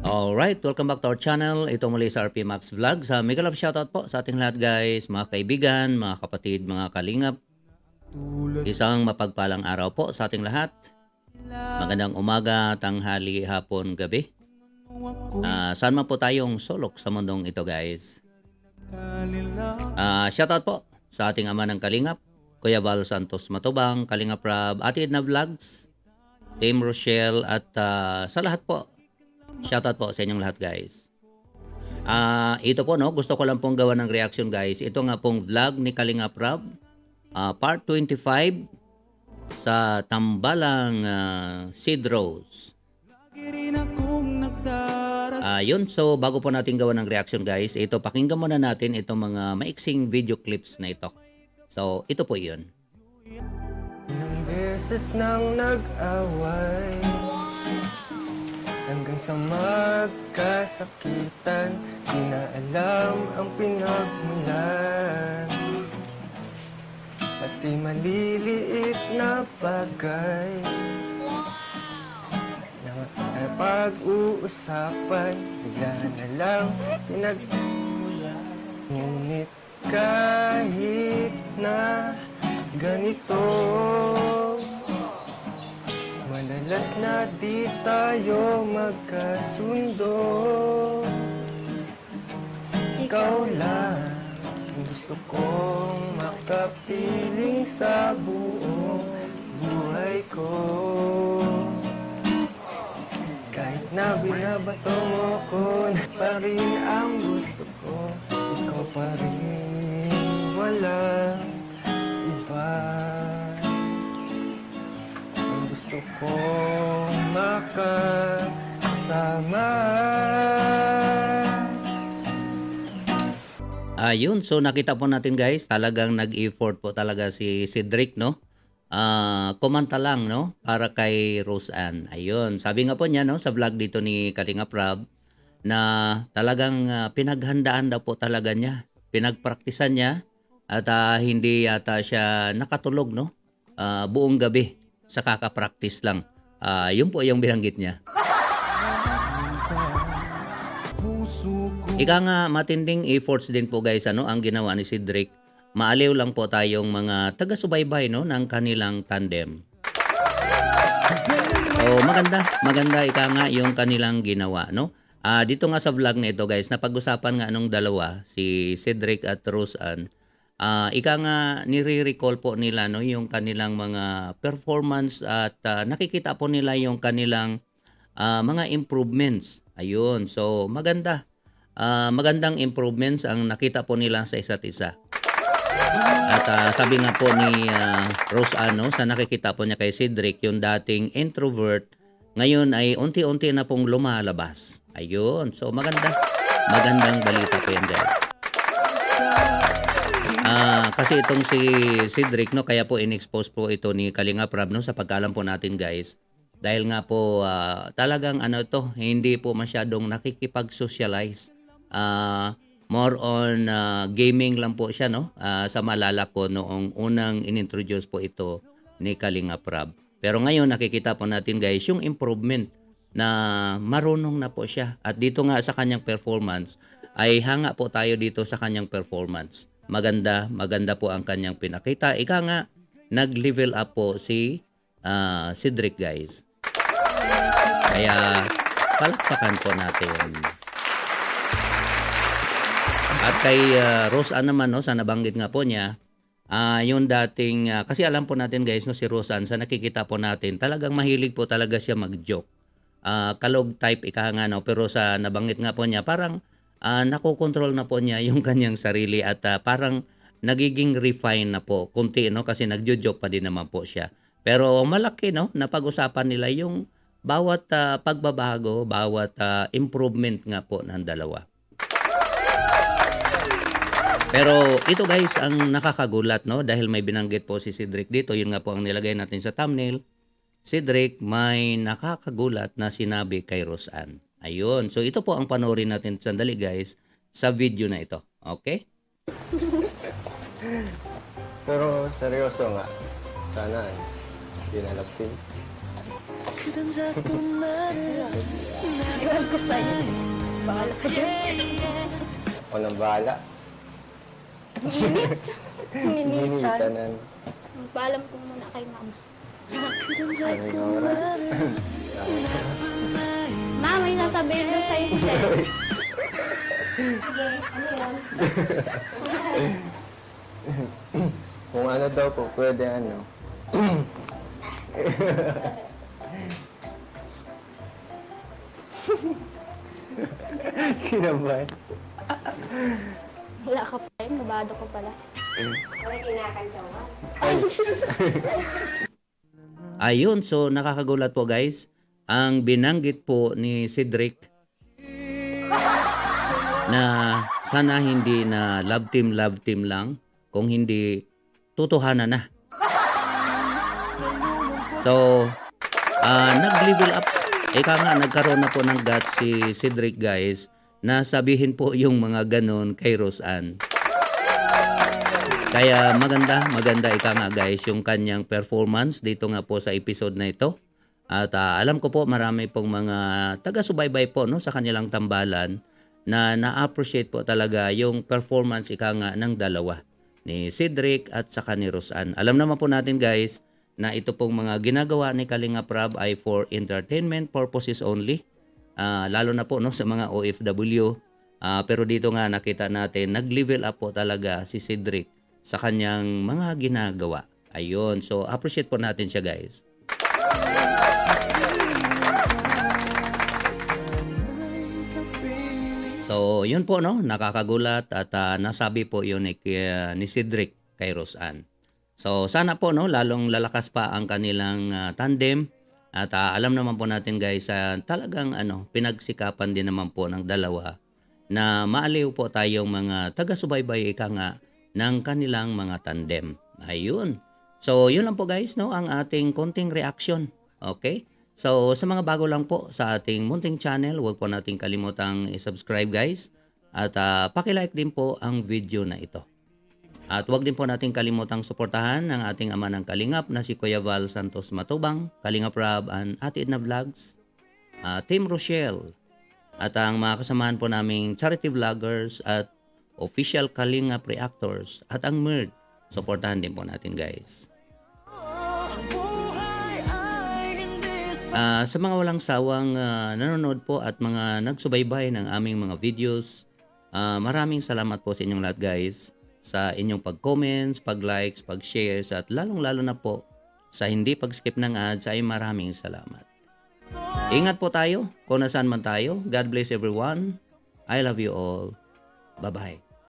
Alright, welcome back to our channel. Ito muli sa RP Max Vlogs. Mega love shoutout po sa ating lahat guys, mga kaibigan, mga kapatid, mga kalingap. Isang mapagpalang araw po sa ating lahat. Magandang umaga, tanghali, hapon, gabi. Saan man po tayong sulok sa mundong ito guys. Shoutout po sa ating ama ng kalingap, Kuya Val Santos Matubang, Kalingap Rab, Ate Edna Vlogs, Team Rochelle at sa lahat po. Shoutout po sa inyong lahat guys. Ito po no, gusto ko lang pong gawa ng reaction guys. Ito nga pong vlog ni Kalingap Rab, part 25 sa Tambalang Seed Rose. Yun, so bago po natin gawa ng reaction guys, ito pakinggan muna natin itong mga maiksing video clips na ito. So ito po yun. Ilang beses nang nag-away hanggang sa magkasakitan, di na alam ang pinagmulan. Pati maliliit na bagay na pag-uusapan, bigla na lang pinagmulan. Ngunit kahit na ganito, madalas na di tayo magkasundo. Ikaw lang gusto kong makapiling sa buong buhay ko. Kahit na binabato mo ko, na pa rin ang gusto ko. Ikaw pa rin, walang iba. Gusto kong makasama. Yun, so nakita po natin guys, talagang nag-effort po talaga si Cedric, no? Kumanta lang, no? Para kay Rose Ann. Ayun, sabi nga po niya, no? Sa vlog dito ni Kalingap Rab, na talagang pinaghandaan daw po talaga niya. Pinagpraktisan niya at hindi yata siya nakatulog, no? Buong gabi sa kaka-practice lang. Yun po yung binanggit niya. Ika nga, matinding efforts din po guys ang ginawa ni Cedric. Maaliw lang po tayong mga taga-subaybay ng kanilang tandem. So maganda ika nga yung kanilang ginawa, no? Dito nga sa vlog na ito guys, napag-usapan nga nung dalawa, si Cedric at Rose Ann. Ika nga nire-recall po nila yung kanilang mga performance at nakikita po nila yung kanilang mga improvements. Ayun, so magandang improvements ang nakita po nila sa isa't isa. At sabi nga po ni Rose Ann, sa nakikita po niya kay Cedric, yung dating introvert, ngayon ay unti-unti na pong lumalabas. Ayun, so magandang balita po yan guys. Kasi itong si Cedric, kaya po in-expose po ito ni Kalingap Rab, sa pagkaalam po natin guys. Dahil nga po talagang hindi po masyadong nakikipag-socialize. More on gaming lang po siya, sa malala ko noong unang inintroduce po ito ni Kalingap Rab. Pero ngayon nakikita po natin guys yung improvement na marunong na po siya. At dito nga sa kanyang performance ay hanga po tayo dito sa kanyang performance. Maganda po ang kanyang pinakita. Ika nga, nag-level up po si Cedric guys. Kaya palakpakan po natin. At kay Rose Ann naman, sa nabanggit nga po niya, yung dating, kasi alam po natin guys, si Rose Ann, sa nakikita po natin, talagang mahilig po talaga siya mag-joke. Kalog type ika nga, pero sa nabanggit nga po niya, parang nakokontrol na po niya yung kanyang sarili at parang nagiging refine na po kunti, kasi nagjo-joke pa din naman po siya. Pero malaki, na pag-usapan nila yung bawat pagbabago, bawat improvement nga po ng dalawa. Pero ito guys ang nakakagulat, dahil may binanggit po si Cedric dito, yun nga po ang nilagay natin sa thumbnail. Cedric, may nakakagulat na sinabi kay Rose Ann. Ayun, so ito po ang panoorin natin sandali guys sa video na ito. Okay? Pero seryoso nga, sana dinalapin. Iwan ko sa'yo. Bahala ka dyan. Walang bahala. Ninitan. Ginitanan. Paalam ko muna kay mama. Ano yung oras? Ma, may sasabihin ko sa'yo si Seth. Kung ano daw po, pwede ano. Kinabahan. Wala ka pa eh, mabado ko pala. Ayun, so nakakagulat po guys. Ang binanggit po ni Cedric na sana hindi na love team lang, kung hindi tutuhanan na. So, nag-level up. Ika nga, nagkaroon na po ng guts si Cedric guys na sabihin po yung mga ganon kay Roseanne. Kaya maganda ika nga guys yung kanyang performance dito nga po sa episode na ito. At alam ko po marami pong mga taga-subaybay po no, sa kanilang tambalan na na-appreciate po talaga yung performance ika nga ng dalawa, ni Cedric at saka ni Roseanne. Alam naman po natin guys na ito pong mga ginagawa ni Kalinga Prab ay for entertainment purposes only. Lalo na po no, sa mga OFW. Pero dito nga nakita natin nag-level up po talaga si Cedric sa kanyang mga ginagawa. Ayun, so appreciate po natin siya guys. So, yun po no, nakakagulat at nasabi po yun ni Cedric kay Roseanne. So, sana po no, lalong lalakas pa ang kanilang tandem at alam naman po natin guys, talagang pinagsikapan din naman po ng dalawa na maaliw po tayong mga taga-subaybay ika nga ng kanilang mga tandem. Ayun. So, yun lang po guys no, ang ating konting reaction. Okay? So, sa mga bago lang po sa ating munting channel, huwag po nating kalimutang i-subscribe guys. At paki-like din po ang video na ito. At huwag din po nating kalimutang suportahan ang ating ama ng Kalingap na si Kuya Val Santos Matubang, Kalingap Rob and Ate Edna Vlogs, Team Rochelle, at ang mga kasamahan po naming charity vloggers at official Kalingap reactors at ang MERD. Suportahan din po natin guys. Sa mga walang sawang nanonood po at mga nagsubaybay ng aming mga videos, maraming salamat po sa inyong lahat guys, sa inyong pag-comments, pag-likes, pag-shares at lalong-lalo na po sa hindi pag-skip ng ads ay maraming salamat. Ingat po tayo kung nasaan man tayo. God bless everyone. I love you all. Bye-bye.